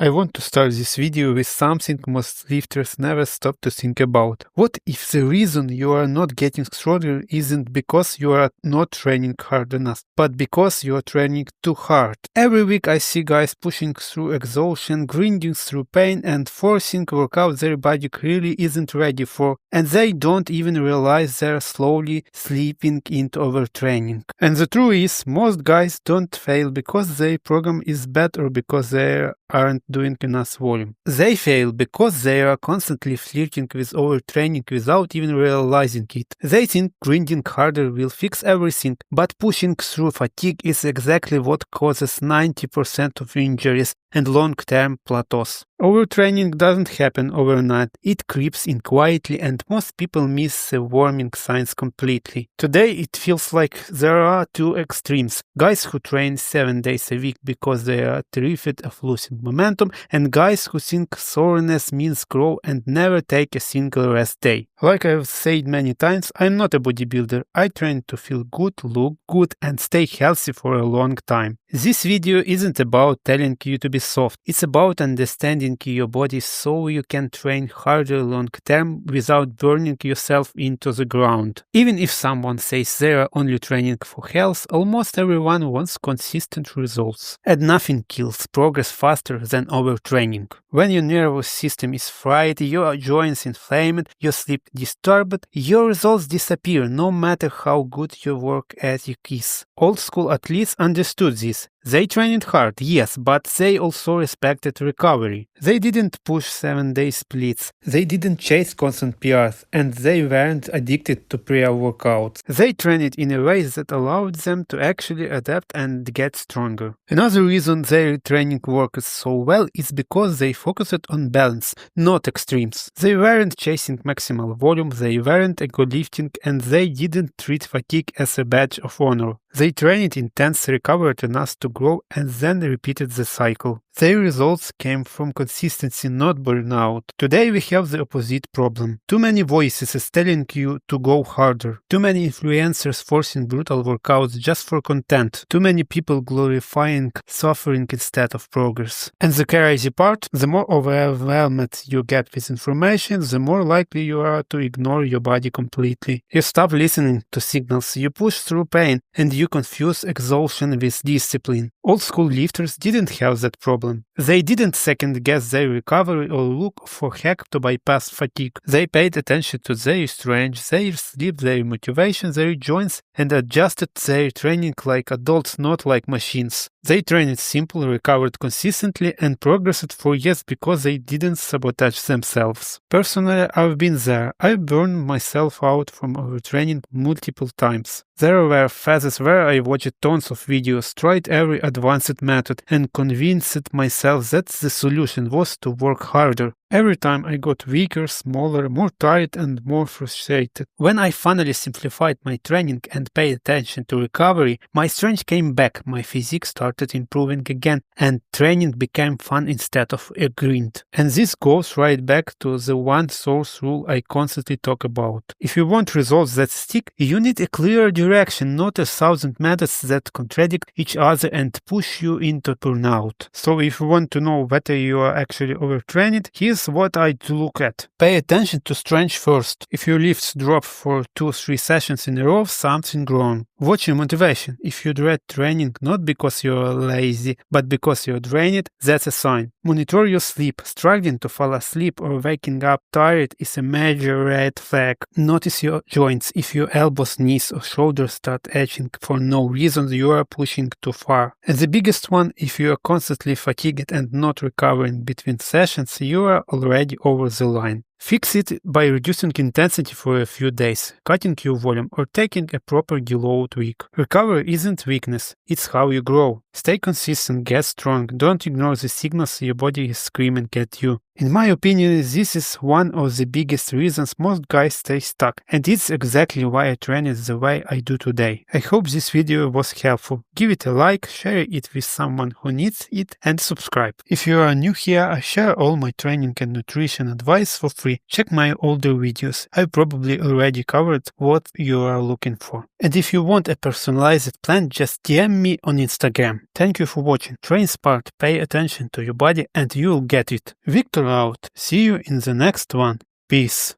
I want to start this video with something most lifters never stop to think about. What if the reason you are not getting stronger isn't because you are not training hard enough, but because you are training too hard? Every week I see guys pushing through exhaustion, grinding through pain and forcing workouts their body clearly isn't ready for, and they don't even realize they're slowly slipping into overtraining. And the truth is, most guys don't fail because their program is bad or because they aren't doing enough volume. They fail because they are constantly flirting with overtraining without even realizing it. They think grinding harder will fix everything, but pushing through fatigue is exactly what causes 90% of injuries and long-term plateaus. Overtraining doesn't happen overnight, it creeps in quietly and most people miss the warning signs completely. Today it feels like there are two extremes: guys who train 7 days a week because they are terrified of losing momentum, and guys who think soreness means grow and never take a single rest day. Like I've said many times, I'm not a bodybuilder, I train to feel good, look good and stay healthy for a long time. This video isn't about telling you to be soft, it's about understanding your body so you can train harder long term without burning yourself into the ground. Even if someone says they are only training for health, almost everyone wants consistent results. And nothing kills progress faster than overtraining. When your nervous system is fried, your joints inflamed, your sleep disturbed, your results disappear no matter how good your work ethic is. Old school athletes understood this. They trained hard, yes, but they also respected recovery. They didn't push 7-day splits, they didn't chase constant PRs, and they weren't addicted to pre-workouts. They trained in a way that allowed them to actually adapt and get stronger. Another reason their training worked so well is because they focused on balance, not extremes. They weren't chasing maximal volume, they weren't ego lifting, and they didn't treat fatigue as a badge of honor. They trained intense, recovered enough to grow, and then repeated the cycle. Their results came from consistency, not burnout. Today we have the opposite problem. Too many voices is telling you to go harder. Too many influencers forcing brutal workouts just for content. Too many people glorifying suffering instead of progress. And the crazy part, the more overwhelmed you get with information, the more likely you are to ignore your body completely. You stop listening to signals, you push through pain, and you confuse exhaustion with discipline. Old school lifters didn't have that problem. They didn't second-guess their recovery or look for hack to bypass fatigue. They paid attention to their strength, their sleep, their motivation, their joints, and adjusted their training like adults, not like machines. They trained simple, recovered consistently, and progressed for years because they didn't sabotage themselves. Personally, I've been there. I burned myself out from overtraining multiple times. There were phases where I watched tons of videos, tried every advanced method, and convinced myself that the solution was to work harder. Every time I got weaker, smaller, more tired and more frustrated. When I finally simplified my training and paid attention to recovery, my strength came back, my physique started improving again, and training became fun instead of a grind. And this goes right back to the one source rule I constantly talk about. If you want results that stick, you need a clear direction, not 1,000 methods that contradict each other and push you into burnout. So if you want to know whether you are actually overtrained, here's what I look at. Pay attention to strength first. If your lifts drop for 2-3 sessions in a row, something wrong. Watch your motivation. If you dread training not because you're lazy, but because you're drained, that's a sign. Monitor your sleep. Struggling to fall asleep or waking up tired is a major red flag. Notice your joints. If your elbows, knees or shoulders start itching for no reason, you are pushing too far. And the biggest one, if you are constantly fatigued and not recovering between sessions, you are already over the line. Fix it by reducing intensity for a few days, cutting your volume, or taking a proper deload week. Recovery isn't weakness, it's how you grow. Stay consistent, get strong, don't ignore the signals your body is screaming at you. In my opinion, this is one of the biggest reasons most guys stay stuck, and it's exactly why I train it the way I do today. I hope this video was helpful. Give it a like, share it with someone who needs it, and subscribe. If you are new here, I share all my training and nutrition advice for free free. Check my older videos. I probably already covered what you are looking for. And if you want a personalized plan, just DM me on Instagram. Thank you for watching. Train smart, pay attention to your body, and you'll get it. Victor out. See you in the next one. Peace.